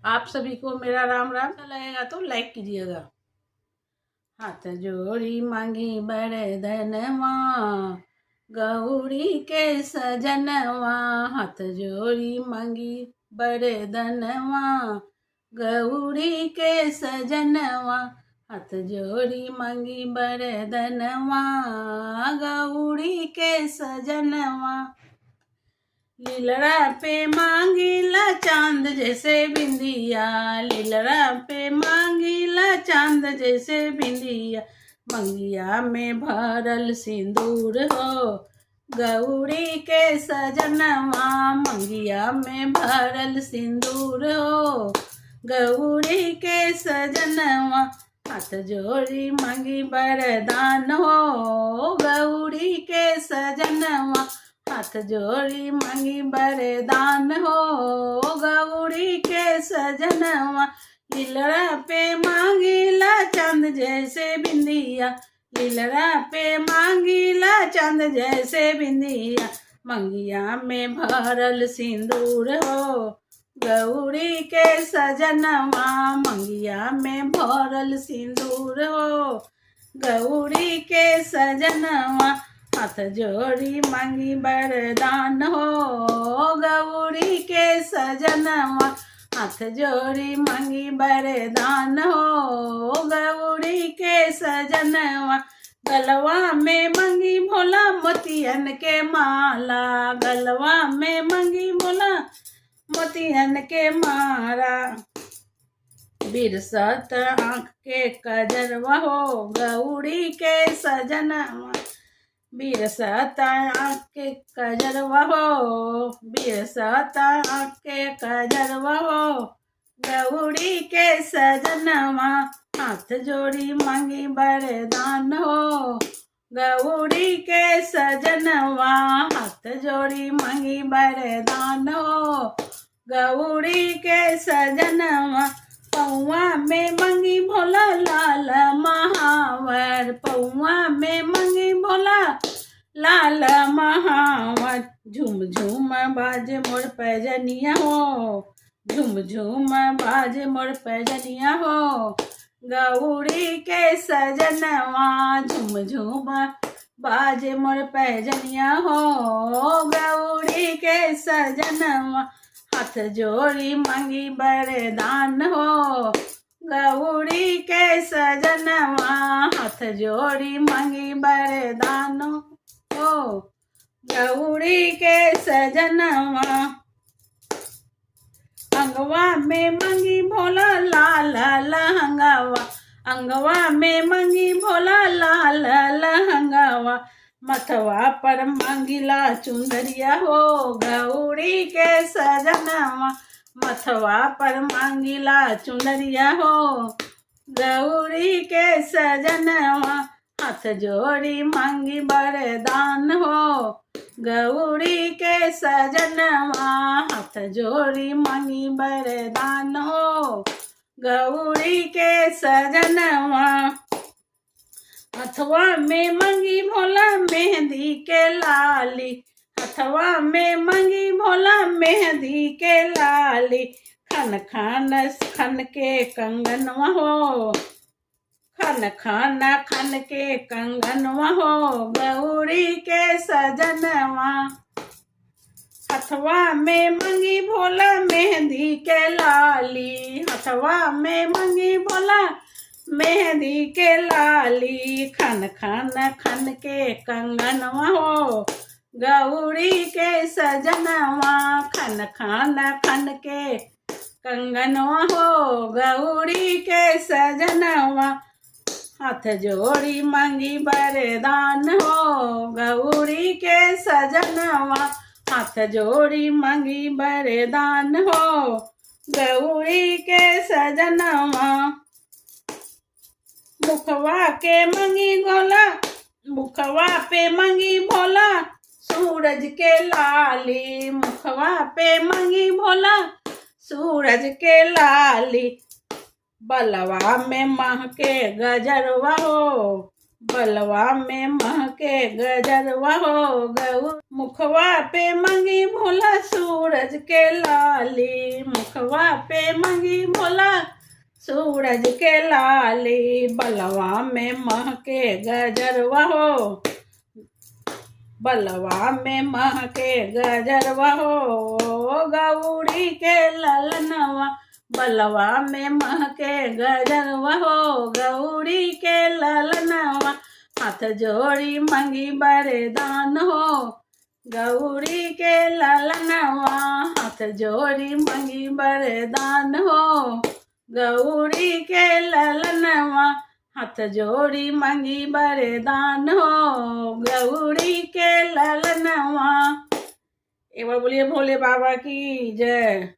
आप सभी को मेरा राम राम। अच्छा लगेगा तो लाइक कीजिएगा। हाथ जोड़ी मांगी बड़े धनवा, गौरी के सजनवा। हाथ जोड़ी मांगी बड़े धनवा, गौरी के सजनवा। हाथ जोड़ी मांगी बड़े धनवा, गौरी के सजनवा। लीलड़ा पे मांगीला चांद जैसे बिंदिया, लीलड़ा पे मांगीला चांद जैसे बिंदिया। मंगिया में भरल सिंदूर हो, गौरी के सजनवा। मंगिया में भरल सिंदूर हो, गौरी के सजनवा। हाथ जोड़ी मांगी वरदान हो, गौरी के सजनवा। हाथ जोड़ी मांगी वरदान हो, गौरी के सजनवा। लीलड़ा पे मांगीला चांद जैसे बिंदिया, लीलड़ा पे मांगीला चांद जैसे बिंदिया। मंगिया में भरल सिंदूर हो, गौरी के सजनवा। मंगिया में भरल सिंदूर हो, गौरी के सजनवा। हाथ जोड़ी मांगी वरदान हो, गौरी के सजनवा। हाथ जोड़ी मांगी वरदान हो, गौरी के सजनवा। गलवा में मांगी भोला मोतियन के माला, गलवा में मांगी भोला मोतियन के मारा। बिरसत आँख के कजरवा हो, गौरी के सजनवा। बिरसत आँख के कजरवा हो, बिरसत आँख के कजरवा हो, गौरी के सजनवा। हाथ जोड़ी मांगी वरदान हो, गौरी के सजनवा। हाथ जोड़ी मांगी वरदान हो, गौरी के सजनवा। पौआ में मांगी भोला लाल महावर, पौआ में मांगी भोला लाल महावर। झूम झूम बाजे मोर पैजनिया हो, झूम झूम बाजे मोर पैजनिया हो, गौरी के सजनवा। झूम झूम बाजे मोर पैजनिया हो, गौरी के सजनवा। हाथ जोड़ी मांगी वरदान हो, गौरी के सजनवा। हाथ जोड़ी मांगी वरदान हो, गौरी के सजनवा। अंगवा में मांगी भोला लाल लहंगावा, अंगवा में मांगी भोला लाल लहंगावा। मथवा पर मांगिला चुंदरिया हो, गौरी के सजनवा। मथवा पर मांगिला चुंदरिया हो, गौरी के सजनवा। हाथ जोड़ी मांगी वरदान हो, गौरी के सजनवा। हाथ जोड़ी मांगी वरदान हो, गौरी के सजनवा। हथवा में मांगी भोला मेहंदी के लाली, हथवा में मांगी भोला मेहंदी के लाली। खन खन खन के कंगनवा हो, खन खन खन के कंगनवा हो, गौरी के सजनवा। हथवा में मांगी भोला मेहंदी के लाली, हथवा में मांगी भोला मेहंदी के लाली। खन खन खन के कंगनवा हो, गौरी के सजनवा। खन खन खन के कंगनवा हो, गौरी के सजनवा। हाथ जोड़ी मांगी वरदान हो, गौरी के सजनवा। हाथ जोड़ी मांगी वरदान हो, गौरी के सजनवा। मुखवा के मांगी गोला, मुखवा पे मांगी भोला सूरज के लाली। मुखवा पे मांगी भोला सूरज के लाली। बलवा में महके गजरवा हो, बलवा में महके गजरवा हो गऊ। मुखवा पे मंगी भोला सूरज के लाली, मुखवा पे मंगी भोला सूरज के लाली। बलवा में महके गजरवा हो, बलवा में महके गजरवा हो गौरी के ललनवा। बलवा में महके गजरवा हो गौरी के ललनवा। हाथ जोड़ी मंगी बरदान हो गौरी के ललनवा। हाथ जोड़ी मंगी बरदान हो गौरी के ललनवा। हाथ जोड़ी मंगी बरदान हो गौरी के ललनवा। एक बार बोलिए भोले बाबा की जय।